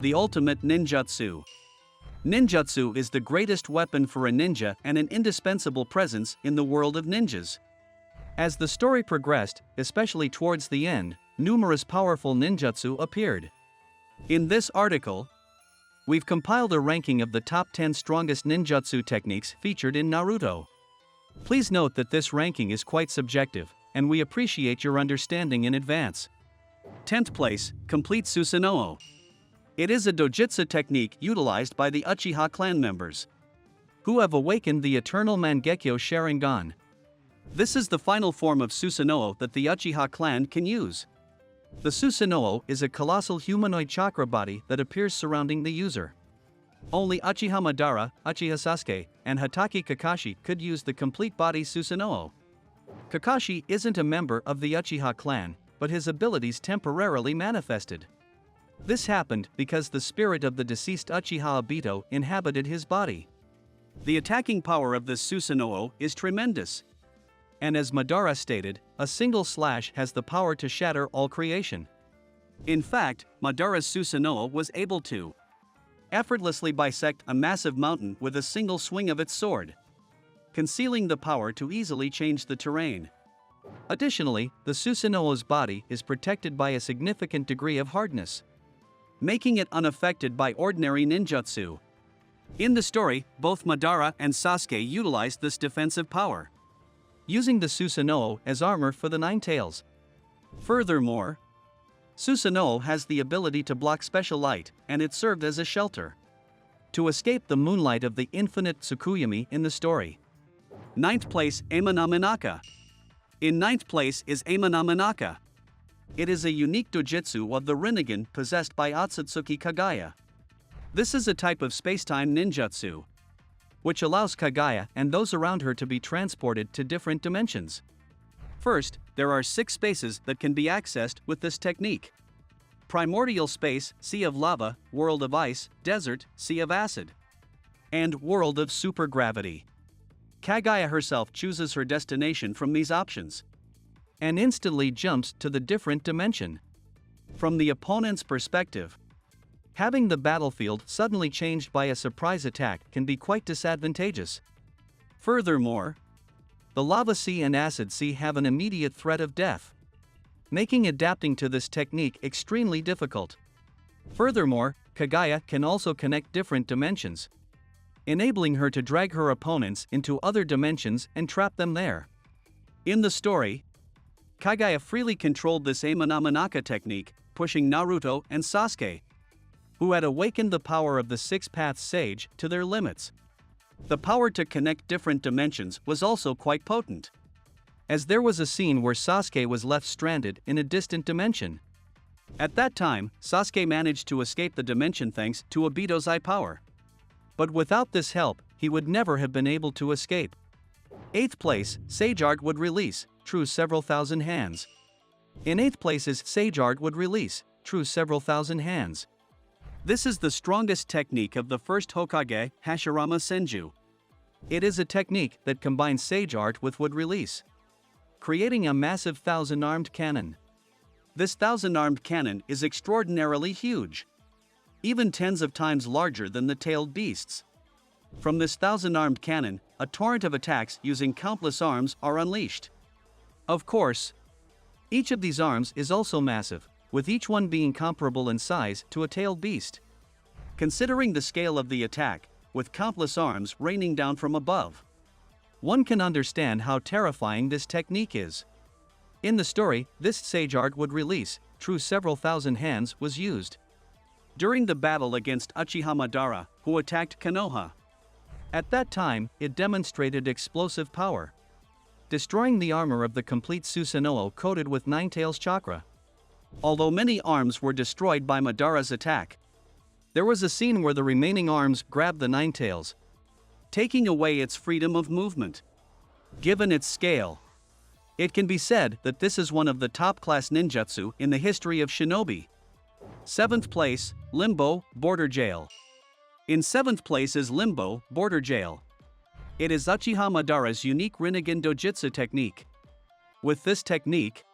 The ultimate ninjutsu. Ninjutsu is the greatest weapon for a ninja and an indispensable presence in the world of ninjas. As the story progressed, especially towards the end, numerous powerful ninjutsu appeared. In this article, we've compiled a ranking of the top 10 strongest ninjutsu techniques featured in Naruto. Please note that this ranking is quite subjective, and we appreciate your understanding in advance. 10th place, Complete Susanoo. It is a dojutsu technique utilized by the Uchiha clan members, who have awakened the eternal Mangekyo Sharingan. This is the final form of Susanoo that the Uchiha clan can use. The Susanoo is a colossal humanoid chakra body that appears surrounding the user. Only Uchiha Madara, Uchiha Sasuke, and Hatake Kakashi could use the complete body Susanoo. Kakashi isn't a member of the Uchiha clan, but his abilities temporarily manifested. This happened because the spirit of the deceased Uchiha Obito inhabited his body. The attacking power of this Susanoo is tremendous. And as Madara stated, a single slash has the power to shatter all creation. In fact, Madara's Susanoo was able to effortlessly bisect a massive mountain with a single swing of its sword, concealing the power to easily change the terrain. Additionally, the Susanoo's body is protected by a significant degree of hardness, making it unaffected by ordinary ninjutsu. In the story, both Madara and Sasuke utilized this defensive power, using the Susanoo as armor for the Nine Tails. Furthermore, Susanoo has the ability to block special light, and it served as a shelter to escape the moonlight of the infinite Tsukuyomi in the story. 9th place, Eimanaminaka. In 9th place is Eimanaminaka. It is a unique dojutsu of the Rinnegan possessed by Otsutsuki Kagaya. This is a type of space-time ninjutsu, which allows Kagaya and those around her to be transported to different dimensions. First, there are 6 spaces that can be accessed with this technique: Primordial Space, Sea of Lava, World of Ice, Desert, Sea of Acid, and World of Supergravity. Kagaya herself chooses her destination from these options and instantly jumps to the different dimension. From the opponent's perspective, having the battlefield suddenly changed by a surprise attack can be quite disadvantageous. Furthermore, the Lava Sea and Acid Sea have an immediate threat of death, making adapting to this technique extremely difficult. Furthermore, Kagaya can also connect different dimensions, enabling her to drag her opponents into other dimensions and trap them there. In the story, Kagaya freely controlled this Eimanaminaka technique, pushing Naruto and Sasuke, who had awakened the power of the Six Paths Sage, to their limits. The power to connect different dimensions was also quite potent, as there was a scene where Sasuke was left stranded in a distant dimension. At that time, Sasuke managed to escape the dimension thanks to Obito's eye power. But without this help, he would never have been able to escape. 8th place, Sage Art would release, True Several Thousand Hands. In 8th place is Sage Art would release, True Several Thousand Hands. This is the strongest technique of the first Hokage, Hashirama Senju. It is a technique that combines Sage Art with wood release, creating a massive 1,000-armed cannon. This 1,000-armed cannon is extraordinarily huge, even tens of times larger than the tailed beasts. From this 1,000-armed cannon, a torrent of attacks using countless arms are unleashed. Of course, each of these arms is also massive, with each one being comparable in size to a tailed beast. Considering the scale of the attack, with countless arms raining down from above, one can understand how terrifying this technique is. In the story, this Sage Art would release, True Several Thousand Hands, was used during the battle against Uchiha Madara, who attacked Konoha. At that time, it demonstrated explosive power, destroying the armor of the complete Susanoo coated with Nine Tails chakra. Although many arms were destroyed by Madara's attack, there was a scene where the remaining arms grabbed the Nine Tails, taking away its freedom of movement. Given its scale, it can be said that this is one of the top-class ninjutsu in the history of shinobi. 7th place, Limbo, Border Jail. In 7th place is Limbo, Border Jail. It is Uchiha Madara's unique Rinnegan dojutsu technique. With this technique,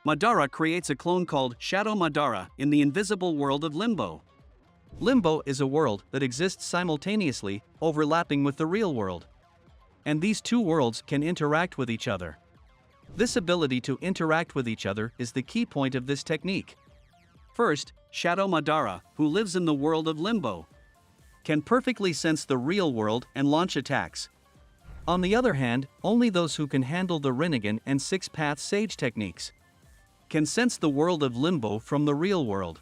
Madara creates a clone called Shadow Madara in the invisible world of Limbo. Limbo is a world that exists simultaneously, overlapping with the real world. And these two worlds can interact with each other. This ability to interact with each other is the key point of this technique. First, Shadow Madara, who lives in the world of Limbo, can perfectly sense the real world and launch attacks. On the other hand, only those who can handle the Rinnegan and Six-Path Sage techniques can sense the world of Limbo from the real world.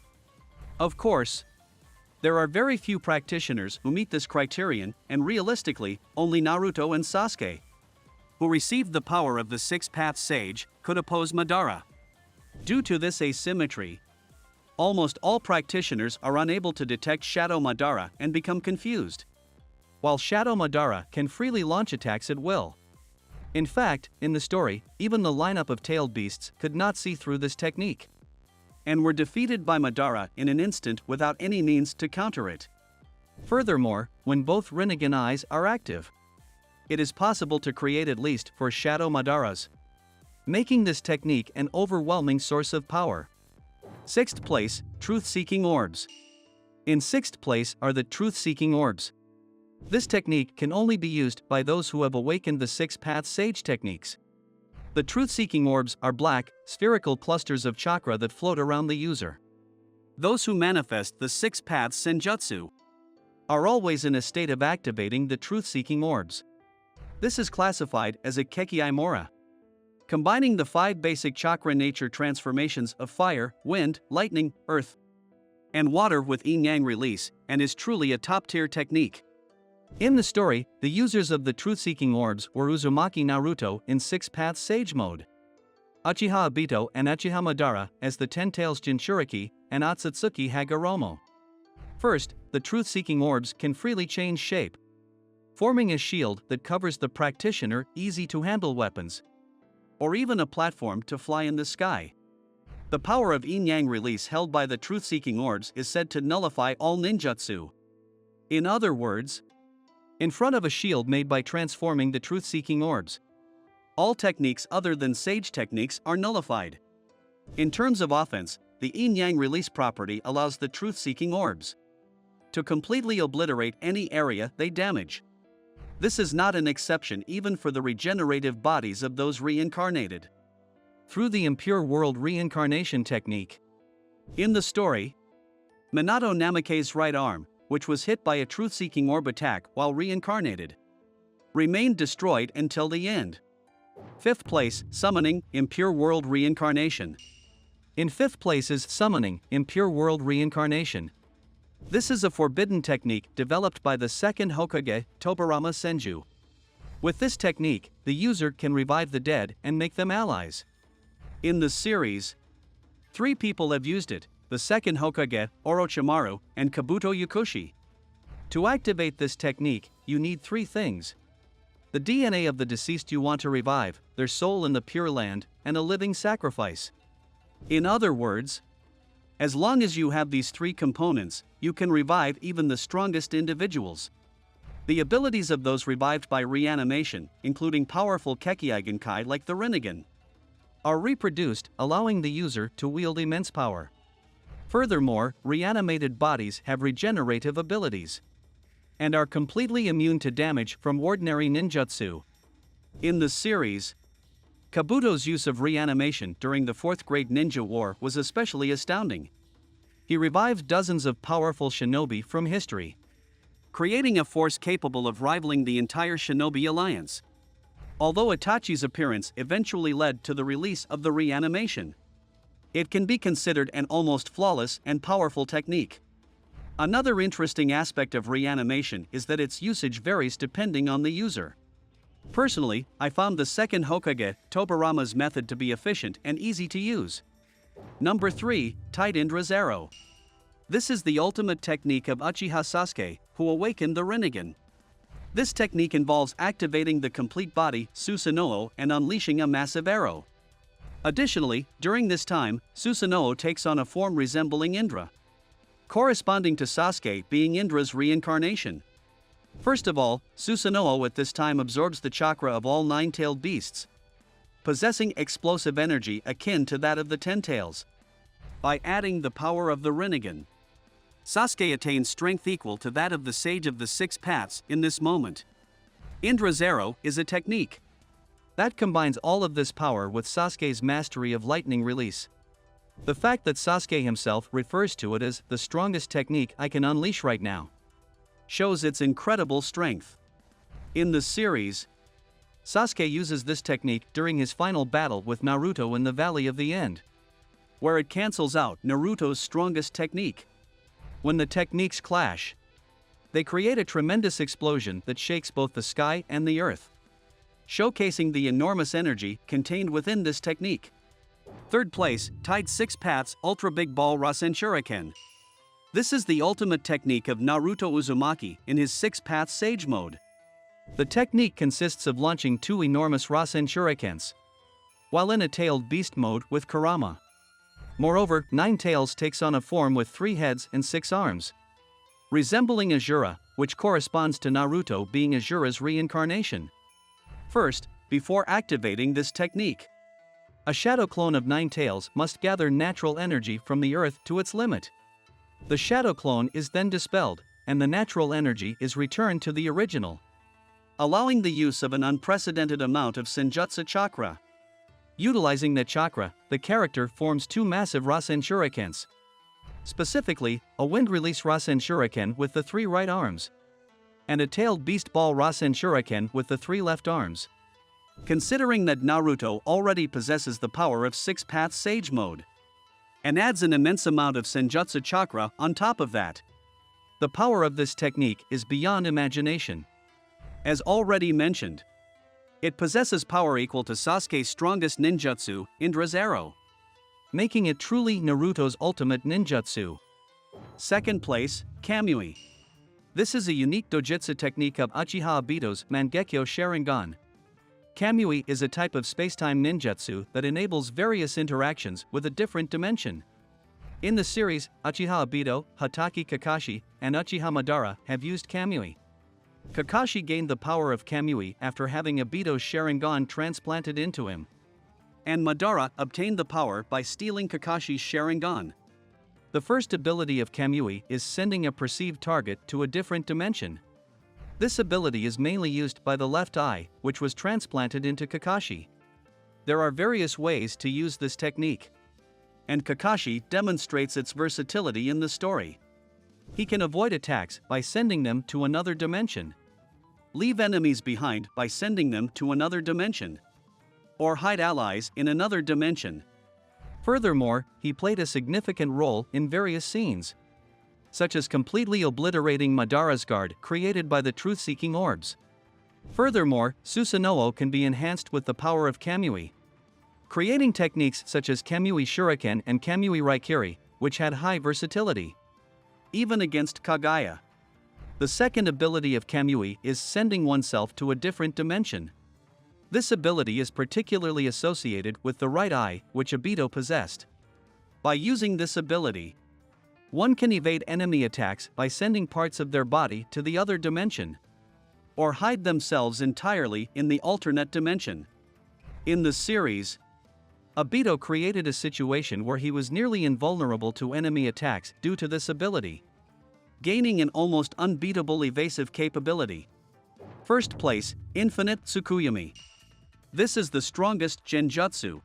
Of course, there are very few practitioners who meet this criterion, and realistically, only Naruto and Sasuke, who received the power of the Six-Path Sage, could oppose Madara. Due to this asymmetry, almost all practitioners are unable to detect Shadow Madara and become confused, while Shadow Madara can freely launch attacks at will. In fact, in the story, even the lineup of tailed beasts could not see through this technique, and were defeated by Madara in an instant without any means to counter it. Furthermore, when both Rinnegan eyes are active, it is possible to create at least 4 Shadow Madaras, making this technique an overwhelming source of power. 6th place, Truth-Seeking Orbs. In 6th place are the Truth-Seeking Orbs. This technique can only be used by those who have awakened the Six-Path Sage techniques. The Truth-Seeking Orbs are black, spherical clusters of chakra that float around the user. Those who manifest the Six-Path Senjutsu are always in a state of activating the Truth-Seeking Orbs. This is classified as a Kekkei Mora, combining the 5 basic chakra nature transformations of fire, wind, lightning, earth, and water with yin-yang release, and is truly a top-tier technique. In the story, the users of the Truth-Seeking Orbs were Uzumaki Naruto in Six-Path Sage mode, Uchiha Obito and Uchiha Madara as the Ten-Tails Jinchuriki, and Otsutsuki Hagoromo. First, the Truth-Seeking Orbs can freely change shape, forming a shield that covers the practitioner easy-to-handle weapons, or even a platform to fly in the sky. The power of yin-yang release held by the Truth-Seeking Orbs is said to nullify all ninjutsu. In other words, in front of a shield made by transforming the Truth-Seeking Orbs, all techniques other than Sage techniques are nullified. In terms of offense, the yin-yang release property allows the Truth-Seeking Orbs to completely obliterate any area they damage. This is not an exception even for the regenerative bodies of those reincarnated through the Impure World reincarnation technique. In the story, Minato Namake's right arm, which was hit by a Truth-Seeking Orb attack while reincarnated, remained destroyed until the end. 5th place, Summoning, Impure World Reincarnation. In 5th place is Summoning, Impure World Reincarnation. This is a forbidden technique developed by the 2nd Hokage, Tobirama Senju. With this technique, the user can revive the dead and make them allies. In the series, 3 people have used it: the 2nd Hokage, Orochimaru, and Kabuto Yukoshi. To activate this technique, you need 3 things: the DNA of the deceased you want to revive, their soul in the Pure Land, and a living sacrifice. In other words, as long as you have these 3 components, you can revive even the strongest individuals. The abilities of those revived by reanimation, including powerful Kekkei Genkai like the Rinnegan, are reproduced, allowing the user to wield immense power. Furthermore, reanimated bodies have regenerative abilities and are completely immune to damage from ordinary ninjutsu. In the series, Kabuto's use of reanimation during the 4th Great Ninja War was especially astounding. He revived dozens of powerful shinobi from history, creating a force capable of rivaling the entire shinobi alliance. Although Itachi's appearance eventually led to the release of the reanimation, it can be considered an almost flawless and powerful technique. Another interesting aspect of reanimation is that its usage varies depending on the user. Personally, I found the 2nd Hokage, Tobirama's method to be efficient and easy to use. Number 3, Tight Indra's Arrow. This is the ultimate technique of Uchiha Sasuke, who awakened the Rinnegan. This technique involves activating the complete body, Susanoo, and unleashing a massive arrow. Additionally, during this time, Susanoo takes on a form resembling Indra, corresponding to Sasuke being Indra's reincarnation. First of all, Susanoo at this time absorbs the chakra of all 9-tailed beasts, possessing explosive energy akin to that of the Ten-Tails. By adding the power of the Rinnegan, Sasuke attains strength equal to that of the Sage of the Six Paths in this moment. Indra's Arrow is a technique that combines all of this power with Sasuke's mastery of lightning release. The fact that Sasuke himself refers to it as the strongest technique I can unleash right now shows its incredible strength. In the series, Sasuke uses this technique during his final battle with Naruto in the Valley of the End, where it cancels out Naruto's strongest technique. When the techniques clash, they create a tremendous explosion that shakes both the sky and the earth, showcasing the enormous energy contained within this technique. Third place, Tide Six Paths Ultra Big Ball Rasen Shuriken. This is the ultimate technique of Naruto Uzumaki in his Six Paths Sage mode. The technique consists of launching two enormous Rasen Shurikens, while in a tailed beast mode with Kurama. Moreover, Nine Tails takes on a form with 3 heads and 6 arms, resembling Azura, which corresponds to Naruto being Azura's reincarnation. First, before activating this technique, a shadow clone of Nine Tails must gather natural energy from the earth to its limit. The shadow clone is then dispelled, and the natural energy is returned to the original, allowing the use of an unprecedented amount of Senjutsu chakra. Utilizing that chakra, the character forms 2 massive Rasen Shurikens. Specifically, a wind release Rasen Shuriken with the 3 right arms, and a tailed beast ball Rasen Shuriken with the 3 left arms. Considering that Naruto already possesses the power of Six Paths Sage mode, and adds an immense amount of Senjutsu chakra on top of that, the power of this technique is beyond imagination. As already mentioned, it possesses power equal to Sasuke's strongest ninjutsu, Indra's Arrow, making it truly Naruto's ultimate ninjutsu. Second place, Kamui. This is a unique dojutsu technique of Uchiha Obito's Mangekyo Sharingan. Kamui is a type of spacetime ninjutsu that enables various interactions with a different dimension. In the series, Uchiha Obito, Hatake Kakashi, and Uchiha Madara have used Kamui. Kakashi gained the power of Kamui after having Obito's Sharingan transplanted into him, and Madara obtained the power by stealing Kakashi's Sharingan. The first ability of Kamui is sending a perceived target to a different dimension. This ability is mainly used by the left eye, which was transplanted into Kakashi. There are various ways to use this technique, and Kakashi demonstrates its versatility in the story. He can avoid attacks by sending them to another dimension, leave enemies behind by sending them to another dimension, or hide allies in another dimension. Furthermore, he played a significant role in various scenes, such as completely obliterating Madara's guard created by the truth-seeking orbs. Furthermore, Susanoo can be enhanced with the power of Kamui, creating techniques such as Kamui Shuriken and Kamui Raikiri, which had high versatility, even against Kaguya. The second ability of Kamui is sending oneself to a different dimension. This ability is particularly associated with the right eye, which Obito possessed. By using this ability, one can evade enemy attacks by sending parts of their body to the other dimension, or hide themselves entirely in the alternate dimension. In the series, Obito created a situation where he was nearly invulnerable to enemy attacks due to this ability, gaining an almost unbeatable evasive capability. First place, Infinite Tsukuyomi. This is the strongest genjutsu,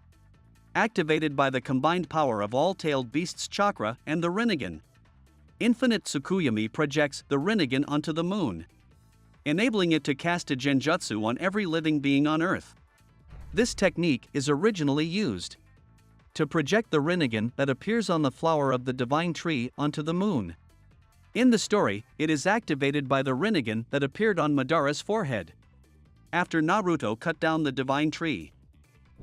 activated by the combined power of all tailed beasts' chakra and the Rinnegan. Infinite Tsukuyomi projects the Rinnegan onto the moon, enabling it to cast a genjutsu on every living being on Earth. This technique is originally used to project the Rinnegan that appears on the flower of the divine tree onto the moon. In the story, it is activated by the Rinnegan that appeared on Madara's forehead after Naruto cut down the divine tree.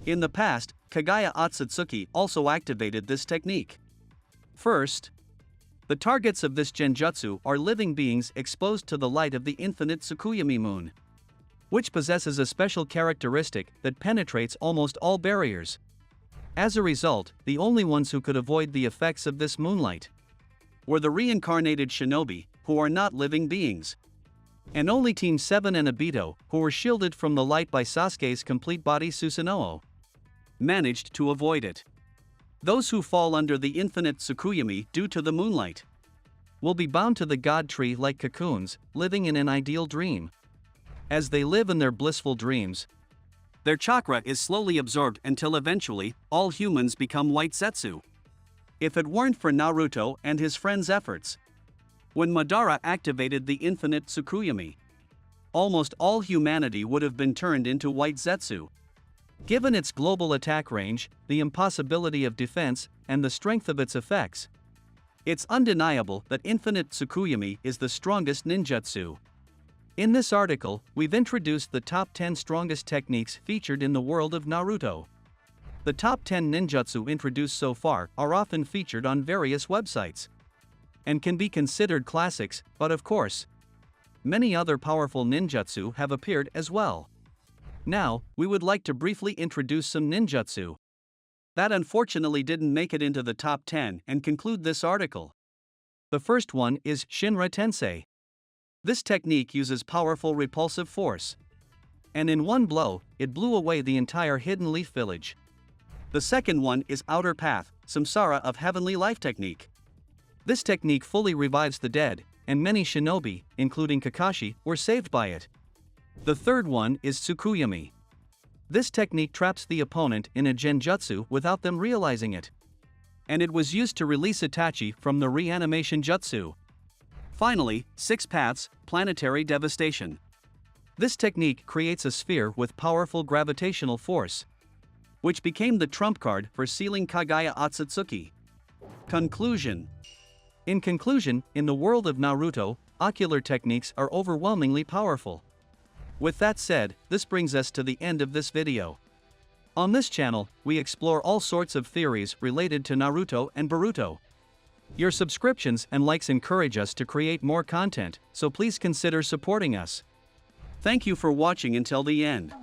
In the past, Kaguya Otsutsuki also activated this technique. First, the targets of this genjutsu are living beings exposed to the light of the infinite Tsukuyomi moon, which possesses a special characteristic that penetrates almost all barriers. As a result, the only ones who could avoid the effects of this moonlight were the reincarnated shinobi, who are not living beings. And only Team 7 and Obito, who were shielded from the light by Sasuke's complete body Susanoo, managed to avoid it. Those who fall under the infinite Tsukuyomi due to the moonlight will be bound to the god tree like cocoons, living in an ideal dream. As they live in their blissful dreams, their chakra is slowly absorbed until eventually, all humans become white Zetsu. If it weren't for Naruto and his friends' efforts, when Madara activated the infinite Tsukuyomi, almost all humanity would have been turned into white Zetsu. Given its global attack range, the impossibility of defense, and the strength of its effects, it's undeniable that infinite Tsukuyomi is the strongest ninjutsu. In this article, we've introduced the top 10 strongest techniques featured in the world of Naruto. The top 10 ninjutsu introduced so far are often featured on various websites and can be considered classics, but of course, many other powerful ninjutsu have appeared as well. Now, we would like to briefly introduce some ninjutsu that unfortunately didn't make it into the top 10 and conclude this article. The first one is Shinra Tensei. This technique uses powerful repulsive force, and in one blow, it blew away the entire Hidden Leaf Village. The second one is Outer Path, Samsara of Heavenly Life technique. This technique fully revives the dead, and many shinobi, including Kakashi, were saved by it. The third one is Tsukuyomi. This technique traps the opponent in a genjutsu without them realizing it, and it was used to release Itachi from the reanimation jutsu. Finally, Six Paths, Planetary Devastation. This technique creates a sphere with powerful gravitational force, which became the trump card for sealing Kagaya Otsutsuki. Conclusion. In conclusion, in the world of Naruto, ocular techniques are overwhelmingly powerful. With that said, this brings us to the end of this video. On this channel, we explore all sorts of theories related to Naruto and Boruto. Your subscriptions and likes encourage us to create more content, so please consider supporting us. Thank you for watching until the end.